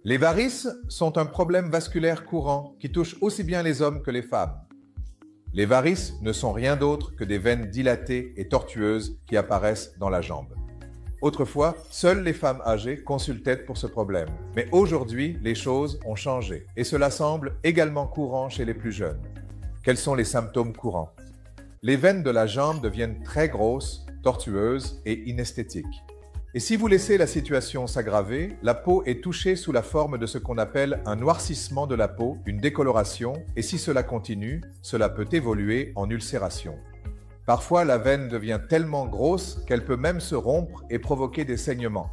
Les varices sont un problème vasculaire courant qui touche aussi bien les hommes que les femmes. Les varices ne sont rien d'autre que des veines dilatées et tortueuses qui apparaissent dans la jambe. Autrefois, seules les femmes âgées consultaient pour ce problème. Mais aujourd'hui, les choses ont changé et cela semble également courant chez les plus jeunes. Quels sont les symptômes courants? Les veines de la jambe deviennent très grosses, tortueuses et inesthétiques. Et si vous laissez la situation s'aggraver, la peau est touchée sous la forme de ce qu'on appelle un noircissement de la peau, une décoloration, et si cela continue, cela peut évoluer en ulcération. Parfois, la veine devient tellement grosse qu'elle peut même se rompre et provoquer des saignements.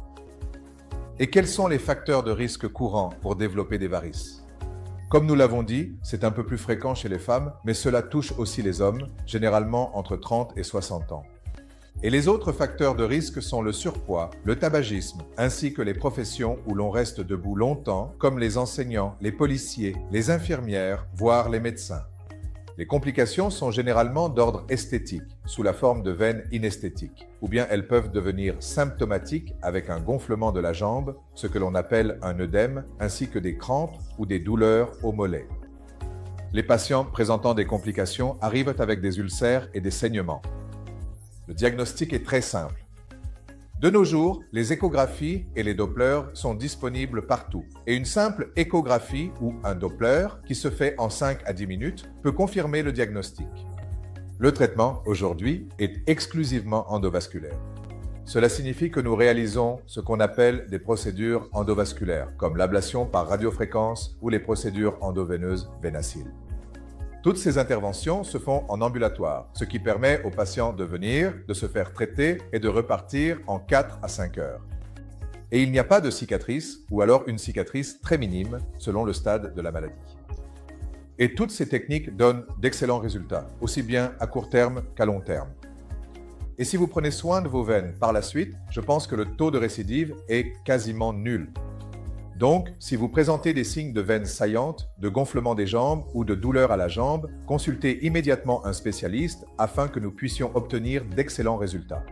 Et quels sont les facteurs de risque courants pour développer des varices? Comme nous l'avons dit, c'est un peu plus fréquent chez les femmes, mais cela touche aussi les hommes, généralement entre 30 et 60 ans. Et les autres facteurs de risque sont le surpoids, le tabagisme, ainsi que les professions où l'on reste debout longtemps, comme les enseignants, les policiers, les infirmières, voire les médecins. Les complications sont généralement d'ordre esthétique, sous la forme de veines inesthétiques, ou bien elles peuvent devenir symptomatiques avec un gonflement de la jambe, ce que l'on appelle un œdème, ainsi que des crampes ou des douleurs au mollet. Les patients présentant des complications arrivent avec des ulcères et des saignements. Le diagnostic est très simple. De nos jours, les échographies et les Dopplers sont disponibles partout. Et une simple échographie ou un Doppler, qui se fait en 5 à 10 minutes, peut confirmer le diagnostic. Le traitement, aujourd'hui, est exclusivement endovasculaire. Cela signifie que nous réalisons ce qu'on appelle des procédures endovasculaires, comme l'ablation par radiofréquence ou les procédures endoveineuses Vénacil. Toutes ces interventions se font en ambulatoire, ce qui permet aux patients de venir, de se faire traiter et de repartir en 4 à 5 heures. Et il n'y a pas de cicatrice, ou alors une cicatrice très minime, selon le stade de la maladie. Et toutes ces techniques donnent d'excellents résultats, aussi bien à court terme qu'à long terme. Et si vous prenez soin de vos veines par la suite, je pense que le taux de récidive est quasiment nul. Donc, si vous présentez des signes de veines saillantes, de gonflement des jambes ou de douleur à la jambe, consultez immédiatement un spécialiste afin que nous puissions obtenir d'excellents résultats.